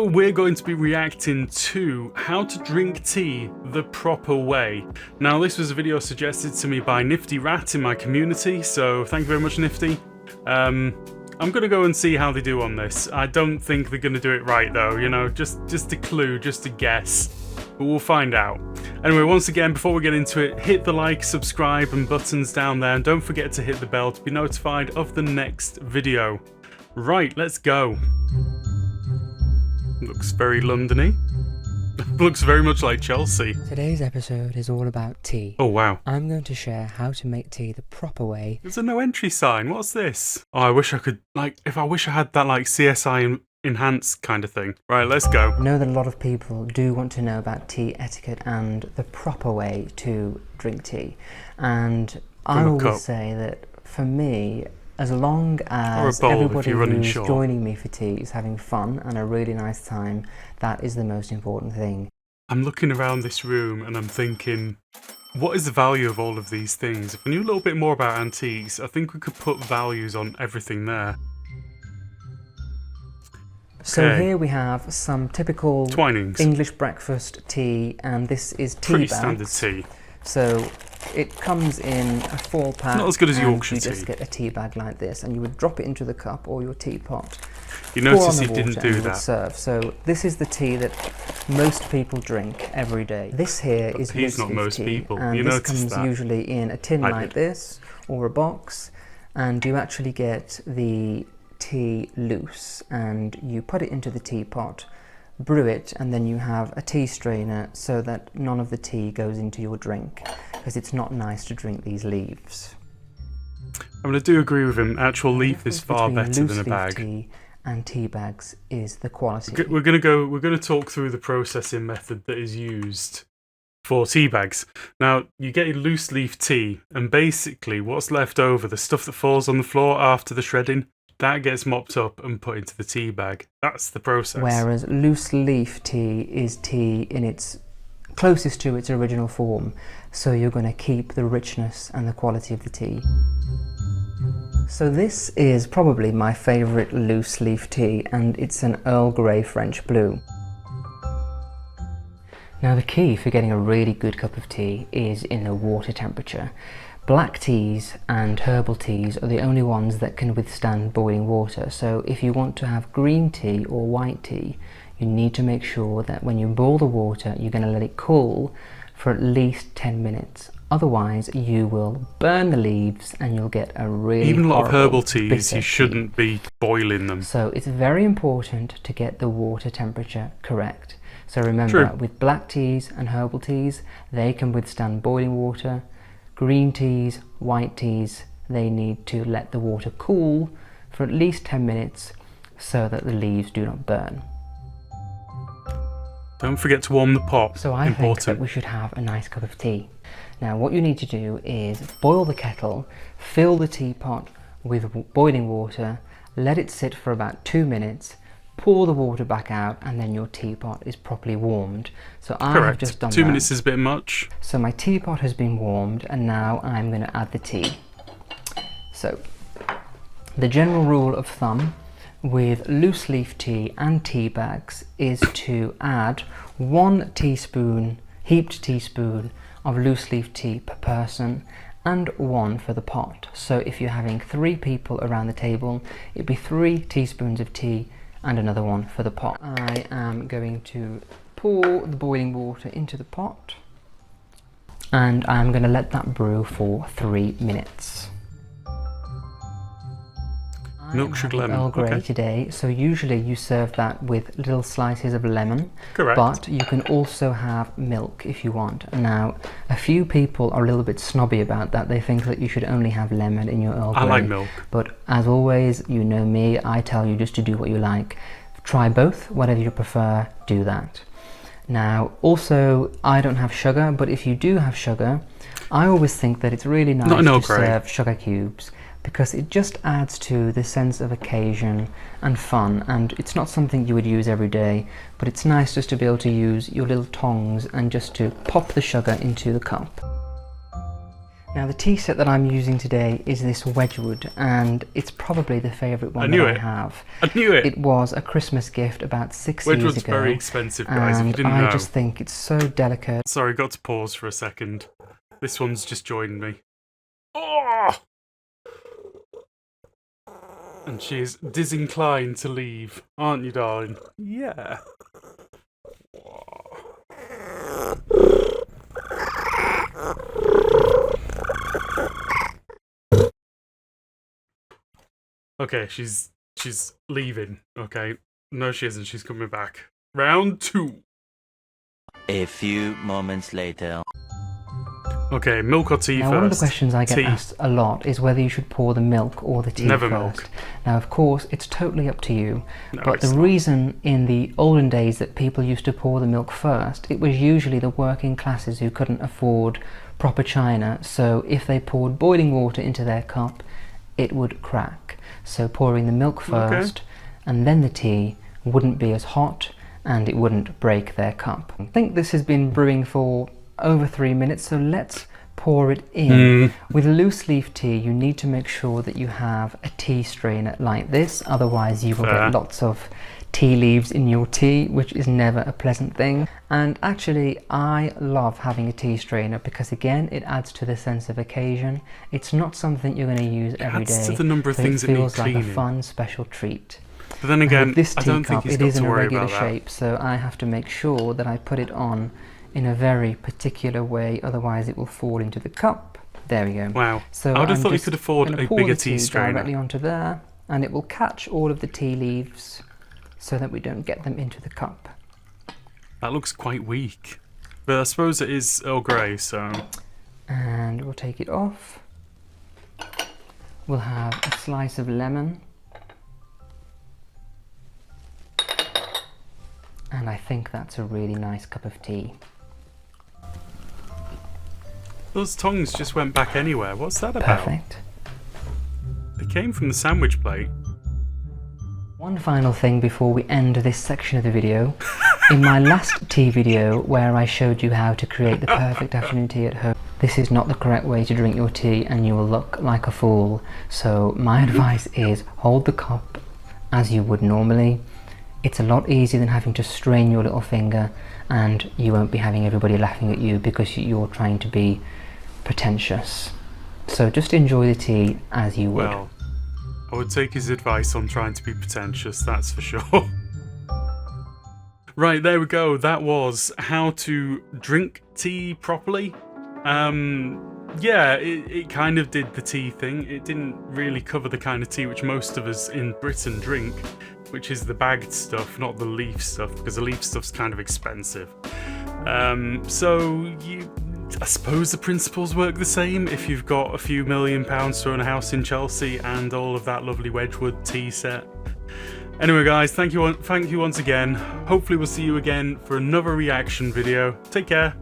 we're going to be reacting to how to drink tea the proper way. Now, this was a video suggested to me by Nifty Rat in my community, so thank you very much, Nifty. I'm going to go and see how they do on this. I don't think they're going to do it right, though, you know, just a clue, just a guess. But we'll find out. Anyway, once again, before we get into it, hit the like, subscribe and buttons down there, and don't forget to hit the bell to be notified of the next video. Right, let's go. Looks very Londony. Looks very much like Chelsea. Today's episode is all about tea. Oh wow. I'm going to share how to make tea the proper way. There's a no entry sign. What's this? Oh, I wish I could, I wish I had that CSI enhanced kind of thing. Right, let's go. I know that a lot of people do want to know about tea etiquette and the proper way to drink tea. And I always say that for me, as long as everybody who's joining me for tea is having fun and a really nice time, that is the most important thing. I'm looking around this room and I'm thinking, what is the value of all of these things? If we knew a little bit more about antiques, I think we could put values on everything there. So here we have some typical Twinings. English breakfast tea, and this is tea Pretty bags. standard tea. So it comes in a 4-pack. Not as good as Yorkshire you tea. You just get a tea bag like this, and you would drop it into the cup or your teapot. You notice he didn't do that. Serve. So this is the tea that most people drink every day. This here is he's not most tea, people. And you this notice comes that. usually in a tin like this or a box, and you actually get the tea loose, and you put it into the teapot, brew it, and then you have a tea strainer so that none of the tea goes into your drink, because it's not nice to drink these leaves. I mean, I do agree with him. Actual leaf is far better than a bag. Tea and tea bags is the quality. We're going to talk through the processing method that is used for tea bags. Now, you get a loose leaf tea, and basically what's left over, the stuff that falls on the floor after the shredding, that gets mopped up and put into the tea bag. That's the process. Whereas loose leaf tea is tea in its closest to its original form, so you're going to keep the richness and the quality of the tea. So this is probably my favourite loose leaf tea, and it's an Earl Grey French blue. Now the key for getting a really good cup of tea is in the water temperature. Black teas and herbal teas are the only ones that can withstand boiling water, so if you want to have green tea or white tea, you need to make sure that when you boil the water, you're going to let it cool for at least 10 minutes. Otherwise, you will burn the leaves and you'll get a really Even a lot of herbal teas, you shouldn't be boiling them. So it's very important to get the water temperature correct. So remember, with black teas and herbal teas, they can withstand boiling water. Green teas, white teas, they need to let the water cool for at least 10 minutes so that the leaves do not burn. Don't forget to warm the pot. So I think that we should have a nice cup of tea. Now what you need to do is boil the kettle, fill the teapot with boiling water, let it sit for about 2 minutes, pour the water back out, and then your teapot is properly warmed. So I have just done 2 minutes is a bit much. So my teapot has been warmed, and now I'm going to add the tea. So the general rule of thumb with loose leaf tea and tea bags is to add 1 heaped teaspoon of loose leaf tea per person, and 1 for the pot. So if you're having 3 people around the table, it'd be 3 teaspoons of tea and another 1 for the pot. I am going to pour the boiling water into the pot, and I'm going to let that brew for 3 minutes. Milk, sugar, lemon. Earl Grey today, so usually you serve that with little slices of lemon. Correct. But you can also have milk if you want. Now, a few people are a little bit snobby about that. They think that you should only have lemon in your Earl Grey. I like milk. But as always, you know me, I tell you just to do what you like. Try both, whatever you prefer, do that. Now, also, I don't have sugar, but if you do have sugar, I always think that it's really nice to serve sugar cubes, because it just adds to the sense of occasion and fun, and it's not something you would use every day, but it's nice just to be able to use your little tongs and just to pop the sugar into the cup. Now the tea set that I'm using today is this Wedgwood, and it's probably the favourite one that I have. I knew it! It was a Christmas gift about 6 years ago. Wedgwood's very expensive, guys, if you didn't know. I just think it's so delicate. Sorry, got to pause for a second. This one's just joined me. Oh! And she's disinclined to leave, aren't you, darling? Yeah. Okay, she's leaving. Okay. No, she isn't. She's coming back. Round 2. A few moments later. Okay, milk or tea first? Now, one of the questions I get asked a lot is whether you should pour the milk or the tea Never first. milk. Now, of course, it's totally up to you. No, but the it's not. reason in the olden days that people used to pour the milk first, it was usually the working classes who couldn't afford proper china. So if they poured boiling water into their cup, it would crack. So pouring the milk first and then the tea wouldn't be as hot and it wouldn't break their cup. I think this has been brewing for over 3 minutes, so let's pour it in. With loose leaf tea, you need to make sure that you have a tea strainer like this, otherwise you will get lots of tea leaves in your tea, which is never a pleasant thing. And actually, I love having a tea strainer because, again, it adds to the sense of occasion. It's not something you're going to use every day. Adds to the number of but things it that need feels like cleaning. a fun, special treat. But then again, this I don't think teacup, he's it got is to in a worry regular about that. shape, so I have to make sure that I put it on in a very particular way, otherwise it will fall into the cup. There we go. Wow. So I would have I'm thought you just could afford gonna a pour bigger the tea strainer. directly onto there, and it will catch all of the tea leaves so that we don't get them into the cup. That looks quite weak. But I suppose it is Earl Grey, so... And we'll take it off. We'll have a slice of lemon. And I think that's a really nice cup of tea. Those tongs just went back anywhere. What's that about? Perfect. They came from the sandwich plate. One final thing before we end this section of the video. In my last tea video where I showed you how to create the perfect afternoon tea at home, this is not the correct way to drink your tea and you will look like a fool. So my advice is hold the cup as you would normally. It's a lot easier than having to strain your little finger, and you won't be having everybody laughing at you because you're trying to be pretentious. So just enjoy the tea as you would. Well, I would take his advice on trying to be pretentious, that's for sure. Right, there we go. That was how to drink tea properly. Yeah, it kind of did the tea thing. It didn't really cover the kind of tea which most of us in Britain drink, which is the bagged stuff, not the leaf stuff, because the leaf stuff's kind of expensive. I suppose the principles work the same if you've got a few £1 million to own a house in Chelsea and all of that lovely Wedgwood tea set. Anyway guys, thank you once again. Hopefully we'll see you again for another reaction video. Take care.